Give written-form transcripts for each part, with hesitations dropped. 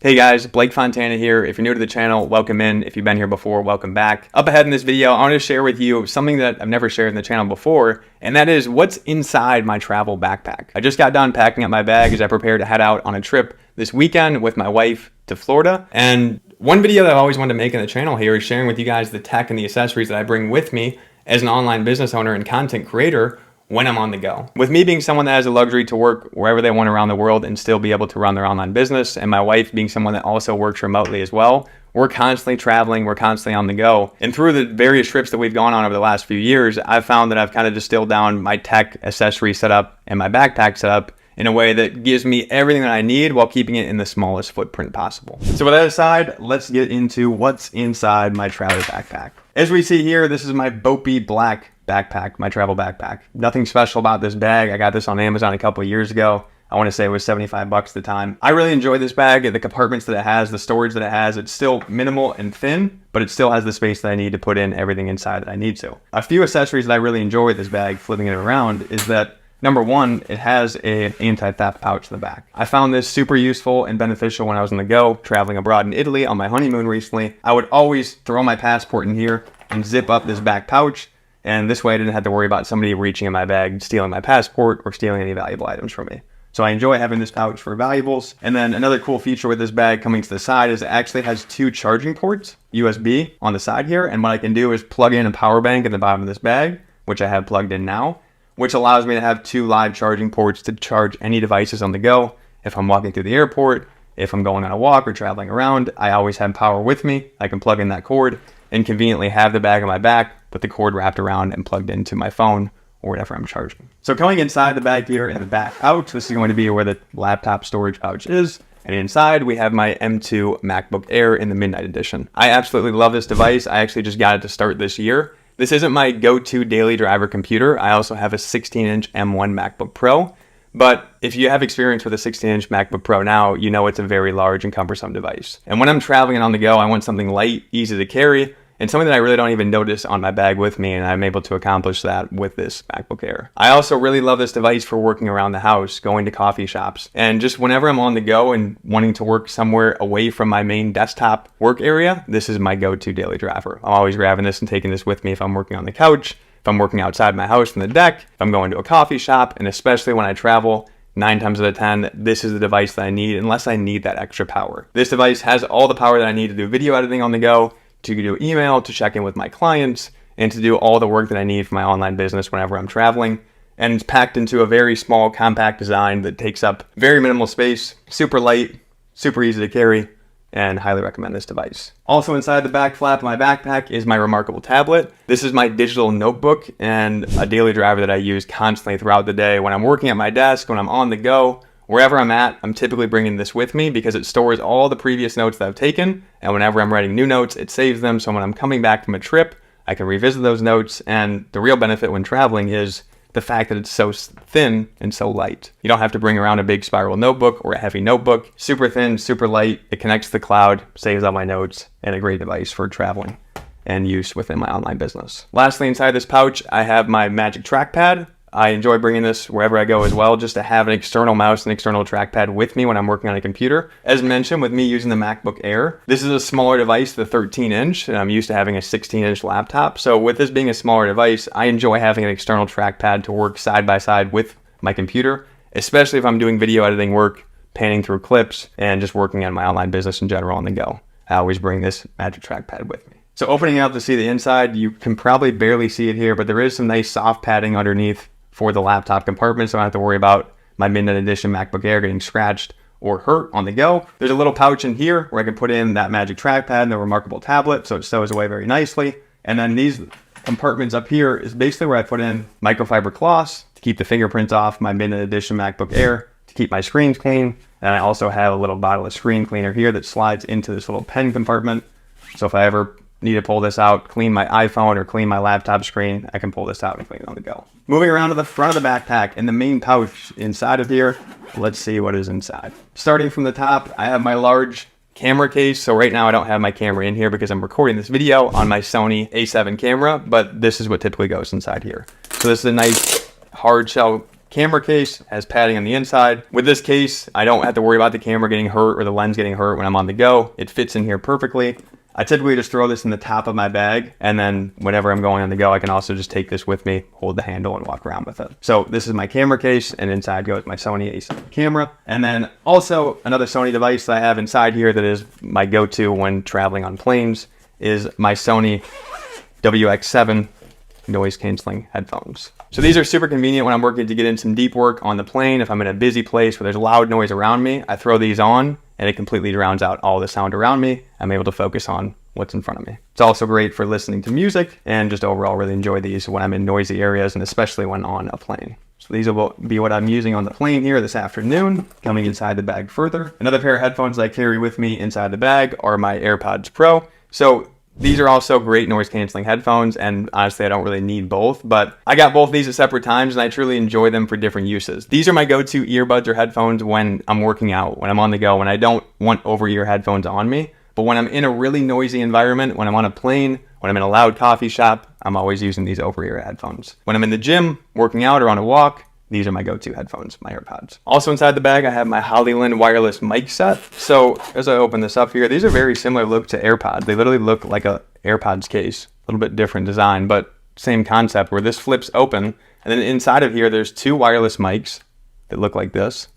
Hey guys, Blake Fontana here. If you're new to the channel, welcome in. If you've been here before, welcome back. Up ahead in this video, I want to share with you something that I've never shared in the channel before, and that is what's inside my travel backpack. I just got done packing up my bag as I prepare to head out on a trip this weekend with my wife to Florida. And one video that I've always wanted to make in the channel here is sharing with you guys the tech and the accessories that I bring with me as an online business owner and content creator when I'm on the go. With me being someone that has the luxury to work wherever they want around the world and still be able to run their online business, and my wife being someone that also works remotely as well, we're constantly traveling, we're constantly on the go. And through the various trips that we've gone on over the last few years, I've found that I've kind of distilled down my tech accessory setup and my backpack setup in a way that gives me everything that I need while keeping it in the smallest footprint possible. So with that aside, let's get into what's inside my travel backpack. As we see here, this is my Mophie black backpack, my travel backpack. Nothing special about this bag. I got this on Amazon a couple of years ago. I want to say it was 75 bucks at the time. I really enjoy this bag, the compartments that it has, the storage that it has. It's still minimal and thin, but it still has the space that I need to put in everything inside that I need to. A few accessories that I really enjoy with this bag, flipping it around, is that number one, it has an anti-theft pouch in the back. I found this super useful and beneficial when I was on the go, traveling abroad in Italy on my honeymoon recently. I would always throw my passport in here and zip up this back pouch. And this way I didn't have to worry about somebody reaching in my bag, stealing my passport, or stealing any valuable items from me. So I enjoy having this pouch for valuables. And then another cool feature with this bag coming to the side is it actually has two charging ports, USB, on the side here. And what I can do is plug in a power bank at the bottom of this bag, which I have plugged in now, which allows me to have two live charging ports to charge any devices on the go. If I'm walking through the airport, if I'm going on a walk or traveling around, I always have power with me. I can plug in that cord and conveniently have the bag on my back with the cord wrapped around and plugged into my phone or whatever I'm charging. So coming inside the bag here in the back pouch, this is going to be where the laptop storage pouch is. And inside we have my M2 MacBook Air in the Midnight Edition. I absolutely love this device. I actually just got it to start this year. This isn't my go-to daily driver computer. I also have a 16-inch M1 MacBook Pro. But if you have experience with a 16-inch MacBook Pro now, you know it's a very large and cumbersome device. And when I'm traveling and on the go, I want something light, easy to carry, and something that I really don't even notice on my bag with me, and I'm able to accomplish that with this MacBook Air. I also really love this device for working around the house, going to coffee shops, and just whenever I'm on the go and wanting to work somewhere away from my main desktop work area, this is my go-to daily driver. I'm always grabbing this and taking this with me if I'm working on the couch, if I'm working outside my house on the deck, if I'm going to a coffee shop, and especially when I travel, 9 times out of 10, this is the device that I need unless I need that extra power. This device has all the power that I need to do video editing on the go, to do email, to check in with my clients, and to do all the work that I need for my online business whenever I'm traveling. And it's packed into a very small, compact design that takes up very minimal space, super light, super easy to carry, and highly recommend this device. Also inside the back flap of my backpack is my remarkable tablet. This is my digital notebook and a daily driver that I use constantly throughout the day. When I'm working at my desk, when I'm on the go, wherever I'm at, I'm typically bringing this with me because it stores all the previous notes that I've taken, and whenever I'm writing new notes, it saves them, so when I'm coming back from a trip, I can revisit those notes. And the real benefit when traveling is the fact that it's so thin and so light. You don't have to bring around a big spiral notebook or a heavy notebook. Super thin, super light, it connects to the cloud, saves all my notes, and a great device for traveling and use within my online business. Lastly, inside this pouch, I have my Magic Trackpad. I enjoy bringing this wherever I go as well, just to have an external mouse and external trackpad with me when I'm working on a computer. As mentioned, with me using the MacBook Air, this is a smaller device, the 13-inch, and I'm used to having a 16-inch laptop. So with this being a smaller device, I enjoy having an external trackpad to work side by side with my computer, especially if I'm doing video editing work, panning through clips, and just working on my online business in general on the go. I always bring this Magic Trackpad with me. So opening up to see the inside, you can probably barely see it here, but there is some nice soft padding underneath for the laptop compartment, so I don't have to worry about my Midnight Edition MacBook Air getting scratched or hurt on the go. There's a little pouch in here where I can put in that Magic Trackpad and the remarkable tablet, so it stows away very nicely. And then these compartments up here is basically where I put in microfiber cloths to keep the fingerprints off my Midnight Edition MacBook Air, to keep my screens clean. And I also have a little bottle of screen cleaner here that slides into this little pen compartment. So if I ever need to pull this out, clean my iPhone or clean my laptop screen, I can pull this out and clean it on the go. Moving around to the front of the backpack and the main pouch inside of here, let's see what is inside. Starting from the top, I have my large camera case. So right now I don't have my camera in here because I'm recording this video on my Sony A7 camera, but this is what typically goes inside here. So this is a nice hard shell camera case. It has padding on the inside. With this case, I don't have to worry about the camera getting hurt or the lens getting hurt when I'm on the go. It fits in here perfectly. I typically just throw this in the top of my bag, and then whenever I'm going on the go, I can also just take this with me, hold the handle, and walk around with it. So this is my camera case, and inside goes my Sony A7 camera. And then also another Sony device that I have inside here that is my go-to when traveling on planes is my Sony WX7 noise canceling headphones. So these are super convenient when I'm working to get in some deep work on the plane. If I'm in a busy place where there's loud noise around me, I throw these on and it completely drowns out all the sound around me. I'm able to focus on what's in front of me. It's also great for listening to music and just overall really enjoy these when I'm in noisy areas and especially when on a plane. So these will be what I'm using on the plane here this afternoon, coming inside the bag further. Another pair of headphones that I carry with me inside the bag are my AirPods Pro. So these are also great noise canceling headphones, and honestly, I don't really need both, but I got both these at separate times and I truly enjoy them for different uses. These are my go-to earbuds or headphones when I'm working out, when I'm on the go, when I don't want over-ear headphones on me. But when I'm in a really noisy environment, when I'm on a plane, when I'm in a loud coffee shop, I'm always using these over-ear headphones. When I'm in the gym, working out or on a walk, these are my go-to headphones, my AirPods. Also inside the bag, I have my Hollyland wireless mic set. So as I open this up here, these are very similar look to AirPods. They literally look like a AirPods case, a little bit different design, but same concept where this flips open. And then inside of here, there's two wireless mics that look like this.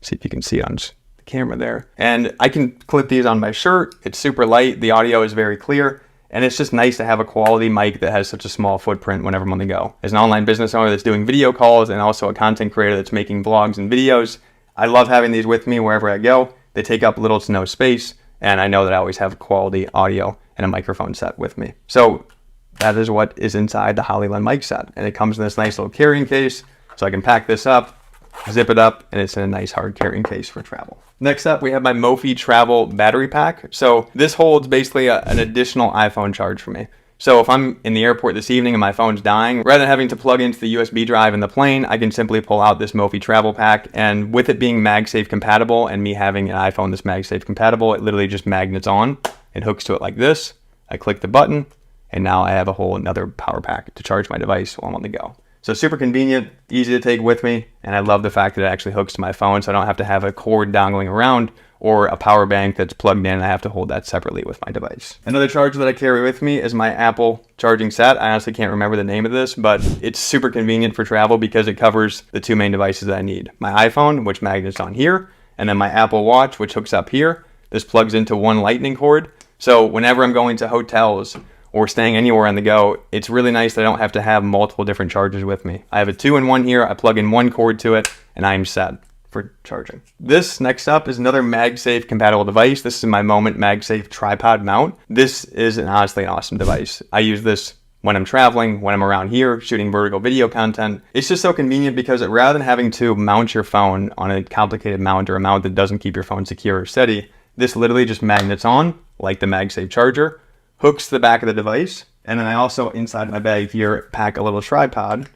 See if you can see on the camera there. And I can clip these on my shirt. It's super light. The audio is very clear. And it's just nice to have a quality mic that has such a small footprint whenever I'm on the go. As an online business owner that's doing video calls and also a content creator that's making vlogs and videos, I love having these with me wherever I go. They take up little to no space, and I know that I always have quality audio and a microphone set with me. So that is what is inside the Hollyland mic set. And it comes in this nice little carrying case, so I can pack this up, zip it up, and it's in a nice hard carrying case for travel. Next up, we have my Mophie travel battery pack. So this holds basically an additional iPhone charge for me. So if I'm in the airport this evening and my phone's dying, rather than having to plug into the USB drive in the plane, I can simply pull out this Mophie travel pack. And with it being MagSafe compatible and me having an iPhone that's MagSafe compatible, it literally just magnets on. It hooks to it like this. I click the button, and now I have a whole another power pack to charge my device while I'm on the go. So super convenient, easy to take with me, and I love the fact that it actually hooks to my phone, so I don't have to have a cord dangling around or a power bank that's plugged in and I have to hold that separately with my device. Another charger that I carry with me is my Apple charging set. I honestly can't remember the name of this, but it's super convenient for travel because it covers the two main devices that I need. My iPhone, which magnets on here, and then my Apple Watch, which hooks up here. This plugs into one lightning cord. So whenever I'm going to hotels or staying anywhere on the go, it's really nice that I don't have to have multiple different chargers with me. I have a 2-in-1 here. I plug in one cord to it and I'm set for charging. This next up is another MagSafe compatible device. This is my Moment MagSafe tripod mount. This is honestly an awesome device. I use this when I'm traveling, when I'm around here shooting vertical video content. It's just so convenient because rather than having to mount your phone on a complicated mount or a mount that doesn't keep your phone secure or steady, this literally just magnets on like the MagSafe charger, hooks to the back of the device, and then I also, inside my bag here, pack a little tripod.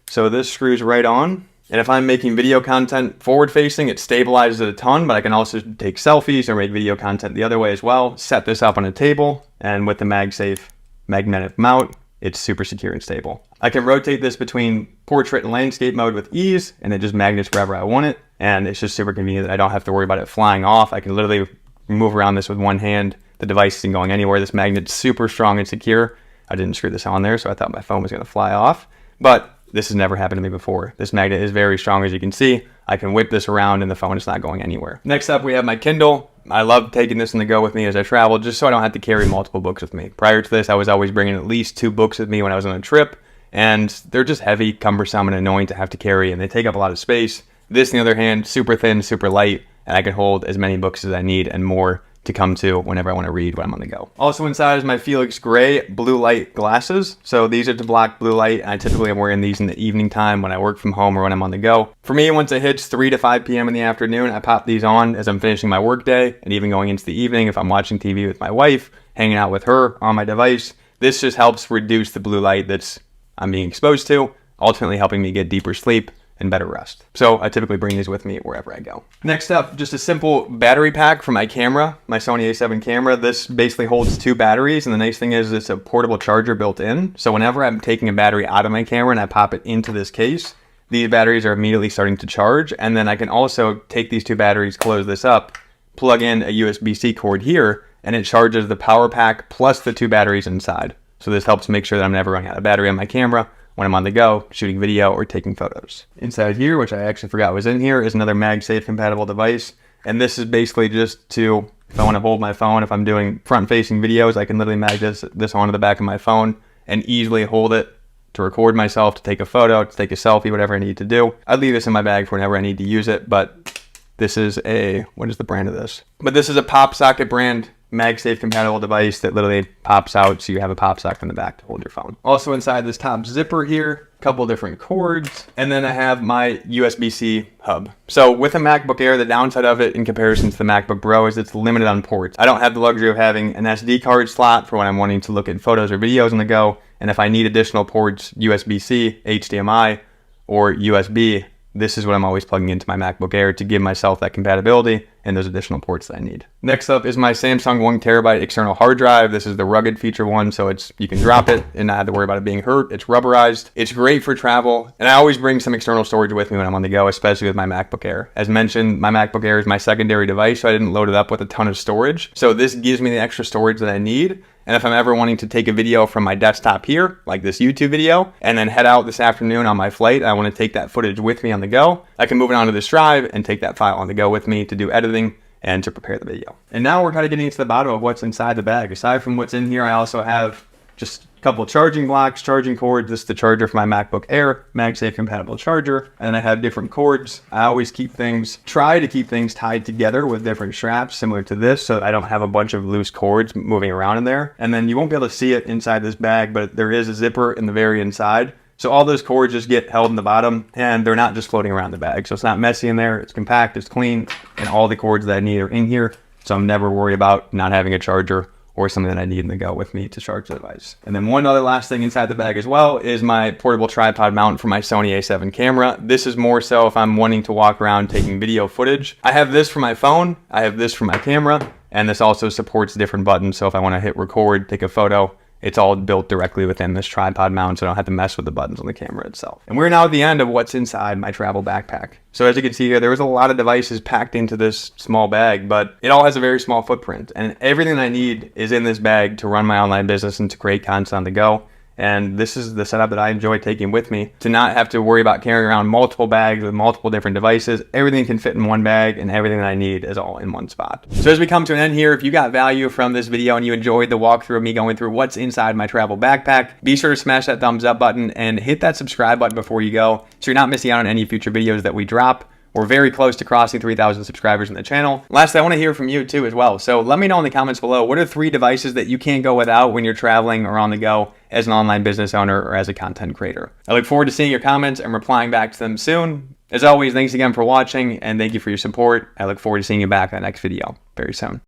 So this screws right on, and if I'm making video content forward-facing, it stabilizes it a ton, but I can also take selfies or make video content the other way as well. Set this up on a table, and with the MagSafe magnetic mount, it's super secure and stable. I can rotate this between portrait and landscape mode with ease, and it just magnets wherever I want it, and it's just super convenient that I don't have to worry about it flying off. I can literally move around this with one hand. The device isn't going anywhere. This magnet's super strong and secure. I didn't screw this on there, so I thought my phone was going to fly off. But this has never happened to me before. This magnet is very strong, as you can see. I can whip this around and the phone is not going anywhere. Next up, we have my Kindle. I love taking this on the go with me as I travel, just so I don't have to carry multiple books with me. Prior to this, I was always bringing at least 2 books with me when I was on a trip, and they're just heavy, cumbersome, and annoying to have to carry, and they take up a lot of space. This, on the other hand, super thin, super light, and I can hold as many books as I need and more to come to whenever I want to read when I'm on the go. Also inside is my Felix Gray blue light glasses. So these are to block blue light, and I typically am wearing these in the evening time when I work from home or when I'm on the go. For me, once it hits 3 to 5 p.m. in the afternoon, I pop these on as I'm finishing my work day, and even going into the evening if I'm watching TV with my wife, hanging out with her on my device. This just helps reduce the blue light I'm being exposed to, ultimately helping me get deeper sleep and better rest. So I typically bring these with me wherever I go. Next up, just a simple battery pack for my camera, my Sony A7 camera. This basically holds 2 batteries, and the nice thing is it's a portable charger built in. So whenever I'm taking a battery out of my camera and I pop it into this case, these batteries are immediately starting to charge. And then I can also take these 2 batteries, close this up, plug in a USB-C cord here, and it charges the power pack plus the 2 batteries inside. So this helps make sure that I'm never running out of battery on my camera when I'm on the go, shooting video or taking photos. Inside here, which I actually forgot was in here, is another MagSafe compatible device. And this is basically just to, if I want to hold my phone, if I'm doing front-facing videos, I can literally mag this onto the back of my phone and easily hold it to record myself, to take a photo, to take a selfie, whatever I need to do. I'd leave this in my bag for whenever I need to use it, but this is a, what is the brand of this? But this is a PopSocket brand MagSafe compatible device that literally pops out, so you have a pop socket in the back to hold your phone. Also inside this top zipper here, a couple different cords, and then I have my USB-C hub. So with a MacBook Air, the downside of it in comparison to the MacBook Pro is it's limited on ports. I don't have the luxury of having an SD card slot for when I'm wanting to look at photos or videos on the go, and if I need additional ports, USB-C, HDMI, or USB, this is what I'm always plugging into my MacBook Air to give myself that compatibility and those additional ports that I need. Next up is my Samsung 1TB external hard drive. This is the rugged feature one, so you can drop it and not have to worry about it being hurt. It's rubberized. It's great for travel, and I always bring some external storage with me when I'm on the go, especially with my MacBook Air. As mentioned, my MacBook Air is my secondary device, so I didn't load it up with a ton of storage. So this gives me the extra storage that I need. And if I'm ever wanting to take a video from my desktop here, like this YouTube video, and then head out this afternoon on my flight, I want to take that footage with me on the go, I can move it onto this drive and take that file on the go with me to do editing and to prepare the video. And now we're kind of getting to the bottom of what's inside the bag. Aside from what's in here, I also have just a couple of charging blocks, charging cords. This is the charger for my MacBook Air, MagSafe compatible charger. And then I have different cords. I always try to keep things tied together with different straps similar to this, so I don't have a bunch of loose cords moving around in there. And then you won't be able to see it inside this bag, but there is a zipper in the very inside. So all those cords just get held in the bottom, and they're not just floating around the bag. So it's not messy in there, it's compact, it's clean, and all the cords that I need are in here. So I'm never worried about not having a charger or something that I need in the go with me to charge the device. And then one other last thing inside the bag as well is my portable tripod mount for my Sony A7 camera. This is more so if I'm wanting to walk around taking video footage. I have this for my phone, I have this for my camera, and this also supports different buttons. So if I want to hit record, take a photo, it's all built directly within this tripod mount, so I don't have to mess with the buttons on the camera itself. And we're now at the end of what's inside my travel backpack. So as you can see here, there was a lot of devices packed into this small bag, but it all has a very small footprint. And everything that I need is in this bag to run my online business and to create content on the go. And this is the setup that I enjoy taking with me, to not have to worry about carrying around multiple bags with multiple different devices. Everything can fit in one bag, and everything that I need is all in one spot. So as we come to an end here, if you got value from this video and you enjoyed the walkthrough of me going through what's inside my travel backpack, be sure to smash that thumbs up button and hit that subscribe button before you go, so you're not missing out on any future videos that we drop. We're very close to crossing 3,000 subscribers on the channel. Lastly, I want to hear from you too as well. So let me know in the comments below, what are 3 devices that you can't go without when you're traveling or on the go as an online business owner or as a content creator? I look forward to seeing your comments and replying back to them soon. As always, thanks again for watching, and thank you for your support. I look forward to seeing you back in the next video very soon.